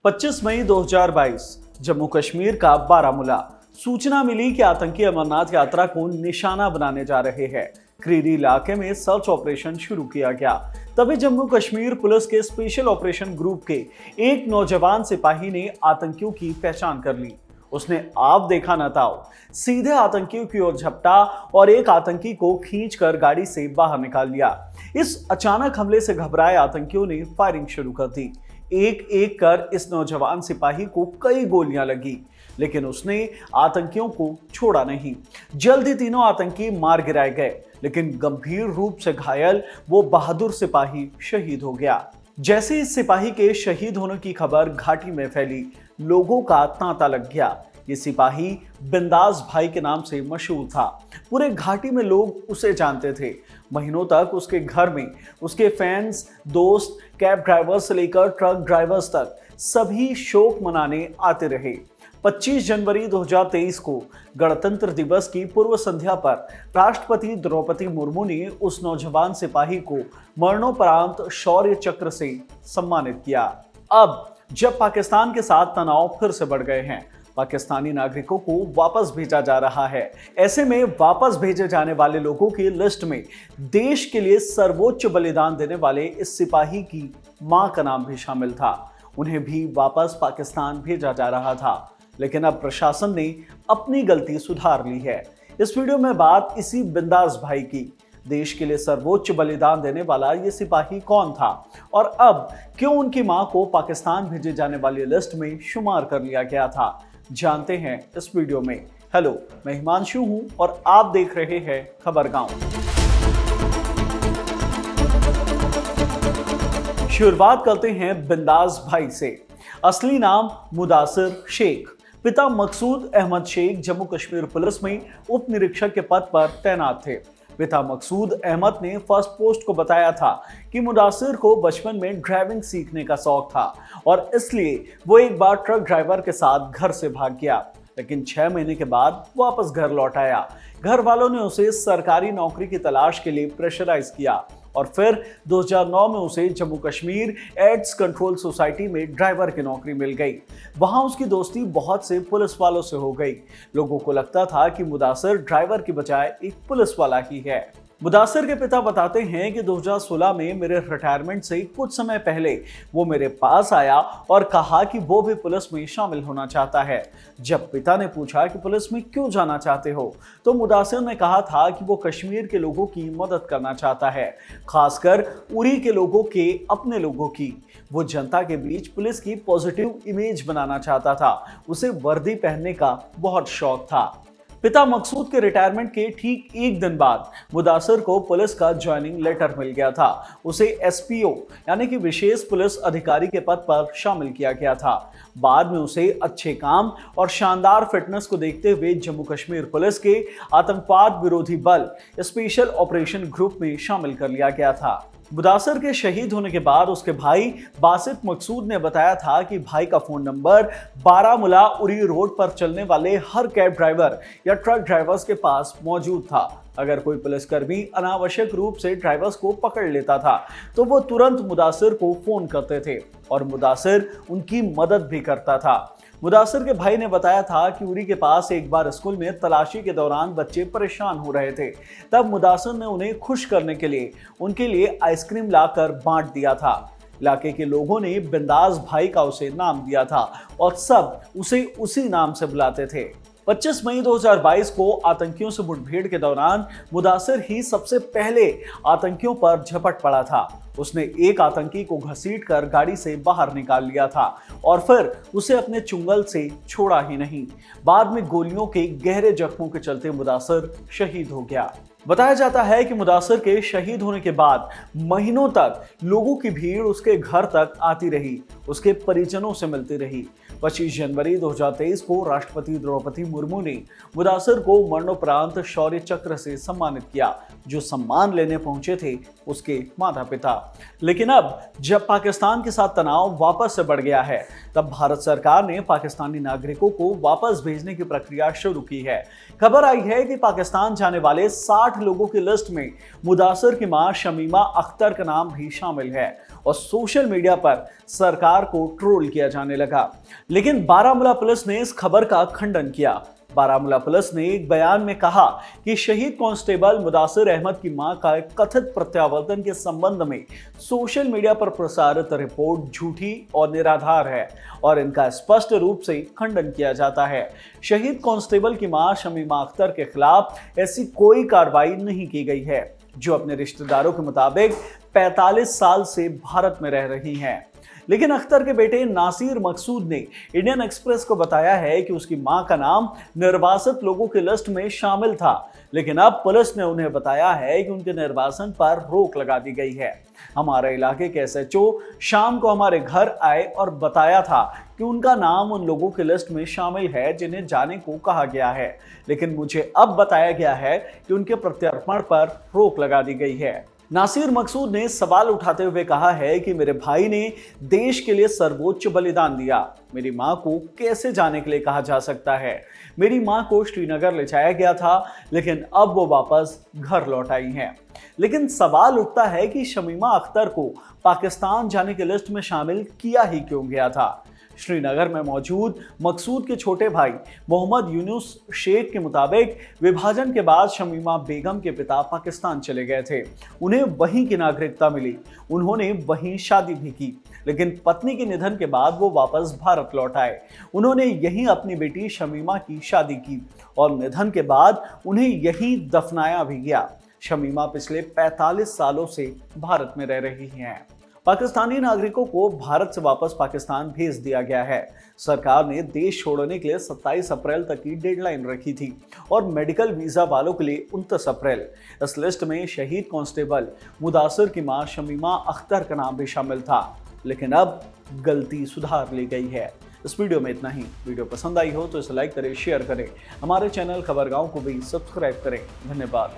25 मई 2022 जम्मू कश्मीर का बारामूला। सूचना मिली कि आतंकी अमरनाथ यात्रा को निशाना बनाने जा रहे हैं। क्रीरी इलाके में सर्च ऑपरेशन शुरू किया गया। तभी जम्मू कश्मीर पुलिस के स्पेशल ऑपरेशन ग्रुप के एक नौजवान सिपाही ने आतंकियों की पहचान कर ली। उसने आप देखा न ताओ सीधे आतंकियों की ओर झपटा और एक आतंकी को खींचकर गाड़ी से बाहर निकाल लिया। इस अचानक हमले से घबराए आतंकियों ने फायरिंग शुरू कर दी। एक एक कर इस नौजवान सिपाही को कई गोलियां लगी, लेकिन उसने आतंकियों को छोड़ा नहीं। जल्द ही तीनों आतंकी मार गिराए गए, लेकिन गंभीर रूप से घायल वो बहादुर सिपाही शहीद हो गया। जैसे इस सिपाही के शहीद होने की खबर घाटी में फैली, लोगों का तांता लग गया। ये सिपाही बिंदास भाई के नाम से मशहूर था। पूरे घाटी में लोग उसे जानते थे। महीनों तक उसके घर में उसके फैंस, दोस्त, कैब ड्राइवर से लेकर ट्रक ड्राइवर्स तक सभी शोक मनाने आते रहे। 25 जनवरी 2023 को गणतंत्र दिवस की पूर्व संध्या पर राष्ट्रपति द्रौपदी मुर्मू ने उस नौजवान सिपाही को मरणोपरांत शौर्य चक्र से सम्मानित किया। अब जब पाकिस्तान के साथ तनाव फिर से बढ़ गए हैं, पाकिस्तानी नागरिकों को वापस भेजा जा रहा है। ऐसे में वापस भेजे जाने वाले लोगों की लिस्ट में देश के लिए सर्वोच्च बलिदान देने वाले इस सिपाही की मां का नाम भी शामिल था। उन्हें भी वापस पाकिस्तान भेजा जा रहा था, लेकिन अब प्रशासन ने अपनी गलती सुधार ली है। इस वीडियो में बात इसी बिंदास भाई की। देश के लिए सर्वोच्च बलिदान देने वाला ये सिपाही कौन था और अब क्यों उनकी मां को पाकिस्तान भेजे जाने वाली लिस्ट में शुमार कर लिया गया था, जानते हैं इस वीडियो में। हेलो, मैं हिमांशु हूं और आप देख रहे हैं खबर गांव। शुरुआत करते हैं बिंदास भाई से। असली नाम मुदासिर शेख, पिता मकसूद अहमद शेख जम्मू कश्मीर पुलिस में उप निरीक्षक के पद पर तैनात थे। पिता मकसूद अहमद ने फर्स्ट पोस्ट को बताया था कि मुदासिर को बचपन में ड्राइविंग सीखने का शौक था और इसलिए वो एक बार ट्रक ड्राइवर के साथ घर से भाग गया, लेकिन 6 महीने के बाद वापस घर लौट आया। घर वालों ने उसे सरकारी नौकरी की तलाश के लिए प्रेशराइज किया और फिर 2009 में उसे Jammu Kashmir AIDS control society में ड्राइवर की नौकरी मिल गई। वहां उसकी दोस्ती बहुत से पुलिस वालों से हो गई। लोगों को लगता था कि मुदासिर ड्राइवर की बजाय एक पुलिस वाला ही है। मुदासिर के पिता बताते हैं कि 2016 में मेरे रिटायरमेंट से कुछ समय पहले वो मेरे पास आया और कहा कि वो भी पुलिस में शामिल होना चाहता है। जब पिता ने पूछा कि पुलिस में क्यों जाना चाहते हो, तो मुदासिर ने कहा था कि वो कश्मीर के लोगों की मदद करना चाहता है, खासकर उरी के लोगों के, अपने लोगों की। वो जनता के बीच पुलिस की पॉजिटिव इमेज बनाना चाहता था। उसे वर्दी पहनने का बहुत शौक था। पिता मकसूद के रिटायरमेंट के ठीक एक दिन बाद मुदासिर को पुलिस का ज्वाइनिंग लेटर मिल गया था। उसे एसपीओ यानी कि विशेष पुलिस अधिकारी के पद पर शामिल किया गया था। बाद में उसे अच्छे काम और शानदार फिटनेस को देखते हुए जम्मू कश्मीर पुलिस के आतंकवाद विरोधी बल स्पेशल ऑपरेशन ग्रुप में शामिल कर लिया गया था। मुदासिर के शहीद होने के बाद उसके भाई बासित मकसूद ने बताया था कि भाई का phone number Baramulla Uri road पर चलने वाले हर कैब ड्राइवर या ट्रक ड्राइवर्स के पास मौजूद था। अगर कोई पुलिसकर्मी अनावश्यक रूप से ड्राइवर्स को पकड़ लेता था तो वो तुरंत मुदासिर को फोन करते थे और मुदासिर उनकी मदद भी करता था। मुदासिर के भाई ने बताया था कि उरी के पास एक बार स्कूल में तलाशी के दौरान बच्चे परेशान हो रहे थे। तब मुदासिर ने उन्हें खुश करने के लिए उनके लिए आइसक्रीम लाकर बांट दिया था। इलाके के लोगों ने बिंदास भाई का उसे नाम दिया था और सब उसे उसी नाम से बुलाते थे। 25 मई 2022 को आतंकियों से मुठभेड़ के दौरान मुदासिर ही सबसे पहले आतंकियों पर झपट पड़ा था। उसने एक आतंकी को घसीटकर गाड़ी से बाहर निकाल लिया था और फिर उसे अपने चुंगल से छोड़ा ही नहीं। बाद में गोलियों के गहरे जख्मों के चलते मुदासिर शहीद हो गया। बताया जाता है कि मुदासिर के शहीद होने के बाद महीनों तक लोगों की भीड़ उसके घर तक आती रही, उसके परिजनों से मिलती रही। 25 जनवरी 2023 को राष्ट्रपति द्रौपदी मुर्मू ने मुदासिर को मरणोपरांत शौर्य चक्र से सम्मानित किया, जो सम्मान लेने पहुंचे थे उसके माता पिता। लेकिन अब जब पाकिस्तान के साथ तनाव वापस से बढ़ गया है, तब भारत सरकार ने पाकिस्तानी नागरिकों को वापस भेजने की प्रक्रिया शुरू की है। खबर आई है कि पाकिस्तान जाने वाले 60 60 लोगों की लिस्ट में मुदासिर की मां शमीमा अख्तर का नाम भी शामिल है और सोशल मीडिया पर सरकार को ट्रोल किया जाने लगा। लेकिन बारामूला पुलिस ने इस खबर का खंडन किया। बारामूला पुलिस ने एक बयान में कहा कि शहीद कांस्टेबल मुदासिर अहमद की मां का कथित प्रत्यावर्तन के संबंध में सोशल मीडिया पर प्रसारित रिपोर्ट झूठी और निराधार है और इनका स्पष्ट रूप से खंडन किया जाता है। शहीद कांस्टेबल की मां शमीमा अख्तर के खिलाफ ऐसी कोई कार्रवाई नहीं की गई है, जो अपने रिश्तेदारों के मुताबिक 45 साल से भारत में रह रही हैं। लेकिन अख्तर के बेटे नासिर मकसूद ने इंडियन एक्सप्रेस को बताया है कि उसकी मां का नाम निर्वासित लोगों की लिस्ट में शामिल था, लेकिन अब पुलिस ने उन्हें बताया है कि उनके निर्वासन पर रोक लगा दी गई है। हमारे इलाके के एसएचओ शाम को हमारे घर आए और बताया था कि उनका नाम उन लोगों की लिस्ट में शामिल है जिन्हें जाने को कहा गया है, लेकिन मुझे अब बताया गया है कि उनके प्रत्यार्पण पर रोक लगा दी गई है। नासिर मकसूद ने सवाल उठाते हुए कहा है कि मेरे भाई ने देश के लिए सर्वोच्च बलिदान दिया, मेरी मां को कैसे जाने के लिए कहा जा सकता है। मेरी मां को श्रीनगर ले जाया गया था, लेकिन अब वो वापस घर लौट आई हैं। लेकिन सवाल उठता है कि शमीमा अख्तर को पाकिस्तान जाने की लिस्ट में शामिल किया ही क्यों गया था। श्रीनगर में मौजूद मकसूद के छोटे भाई मोहम्मद यूनुस शेख के मुताबिक विभाजन के बाद शमीमा बेगम के पिता पाकिस्तान चले गए थे। उन्हें वहीं की नागरिकता मिली, उन्होंने वहीं शादी भी की, लेकिन पत्नी के निधन के बाद वो वापस भारत लौट आए। उन्होंने यहीं अपनी बेटी शमीमा की शादी की और निधन के बाद उन्हें यहीं दफनाया भी गया। शमीमा पिछले 45 सालों से भारत में रह रही हैं। पाकिस्तानी नागरिकों को भारत से वापस पाकिस्तान भेज दिया गया है। सरकार ने देश छोड़ने के लिए 27 अप्रैल तक की डेडलाइन रखी थी और मेडिकल वीजा वालों के लिए 29 अप्रैल। इस लिस्ट में शहीद कांस्टेबल मुदासिर की मां शमीमा अख्तर का नाम भी शामिल था, लेकिन अब गलती सुधार ली गई है। इस वीडियो में इतना ही। वीडियो पसंद आई हो तो इसे लाइक करें, शेयर करें। हमारे चैनल खबरगांव को भी सब्सक्राइब करें। धन्यवाद।